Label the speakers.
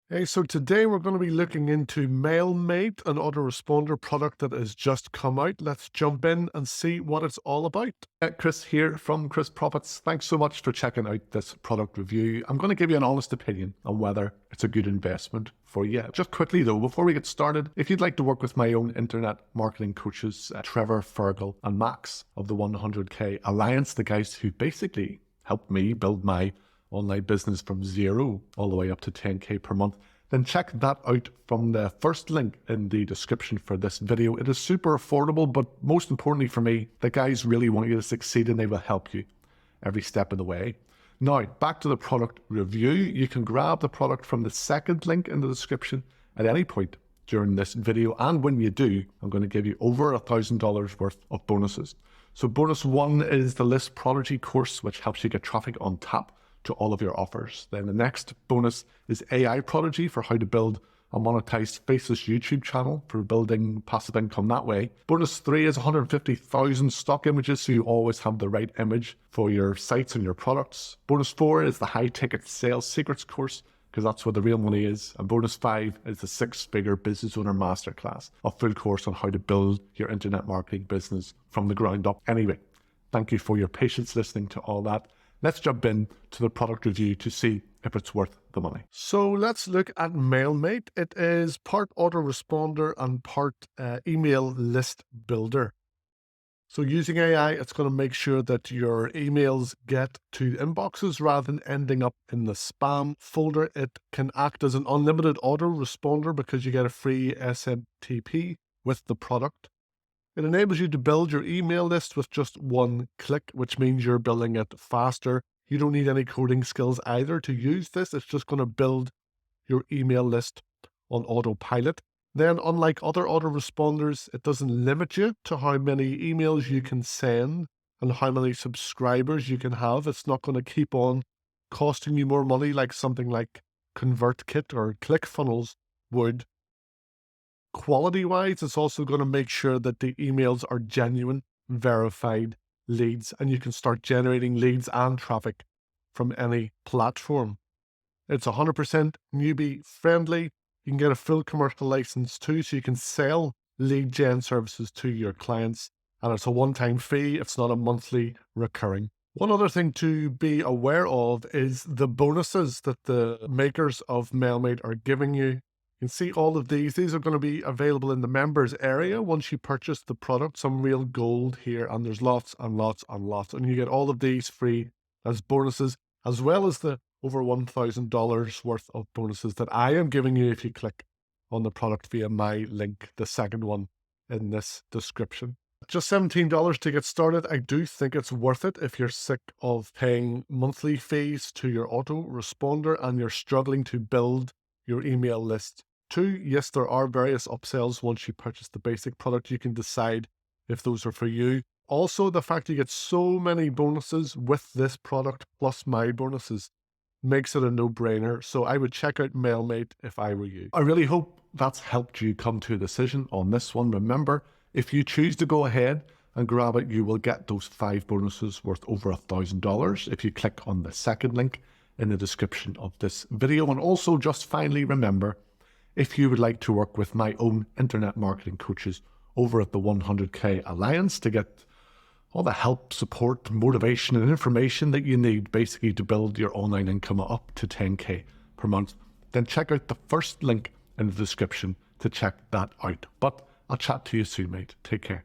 Speaker 1: Hey, so today we're going to be looking into MailMate, an autoresponder product that has just come out. Let's jump in and see what it's all about. Chris here from Chris Profits. Thanks so much for checking out this product review. I'm going to give you an honest opinion on whether it's a good investment for you. Just quickly though, before we get started, if you'd like to work with my own internet marketing coaches, Trevor, Fergal and Max of the 100K Alliance, the guys who basically helped me build my online business from zero all the way up to 10K per month, then check that out from the first link in the description for this video. It is super affordable, but most importantly for me, the guys really want you to succeed and they will help you every step of the way. Now, back to the product review. You can grab the product from the second link in the description at any point during this video. And when you do, I'm going to give you over $1,000 worth of bonuses. So bonus one is the List Prodigy course, which helps you get traffic on tap to all of your offers. Then the next bonus is AI Prodigy for how to build a monetized faceless YouTube channel for building passive income that way. Bonus three is 150,000 stock images, so you always have the right image for your sites and your products. Bonus four is the high ticket sales secrets course, because that's where the real money is. And bonus five is the 6-figure business owner masterclass, a full course on how to build your internet marketing business from the ground up. Anyway, thank you for your patience listening to all that. Let's jump in to the product review to see if it's worth the money. So let's look at MailMate. It is part autoresponder and part email list builder. So using AI, it's going to make sure that your emails get to inboxes rather than ending up in the spam folder. It can act as an unlimited autoresponder because you get a free SMTP with the product. It enables you to build your email list with just one click, which means you're building it faster. You don't need any coding skills either to use this. It's just going to build your email list on autopilot. Then, unlike other autoresponders, it doesn't limit you to how many emails you can send and how many subscribers you can have. It's not going to keep on costing you more money like something like ConvertKit or ClickFunnels would. Quality-wise, it's also going to make sure that the emails are genuine, verified leads, and you can start generating leads and traffic from any platform. It's 100% newbie friendly. You can get a full commercial license too, so you can sell lead gen services to your clients, and it's a one-time fee. It's not a monthly recurring. One other thing to be aware of is the bonuses that the makers of MailMate are giving you. You can see all of these. These are going to be available in the members area once you purchase the product. Some real gold here, and there's lots and lots and lots. And you get all of these free as bonuses, as well as the over $1,000 worth of bonuses that I am giving you if you click on the product via my link, the second one in this description. Just $17 to get started. I do think it's worth it if you're sick of paying monthly fees to your autoresponder and you're struggling to build your email list. Two, yes, there are various upsells once you purchase the basic product. You can decide if those are for you. Also, the fact you get so many bonuses with this product plus my bonuses makes it a no-brainer. So I would check out MailMate if I were you. I really hope that's helped you come to a decision on this one. Remember, if you choose to go ahead and grab it, you will get those 5 bonuses worth over $1,000 if you click on the second link in the description of this video. And also, just finally, remember, if you would like to work with my own internet marketing coaches over at the 100K Alliance to get all the help, support, motivation, and information that you need basically to build your online income up to 10K per month, then check out the first link in the description to check that out. But I'll chat to you soon, mate. Take care.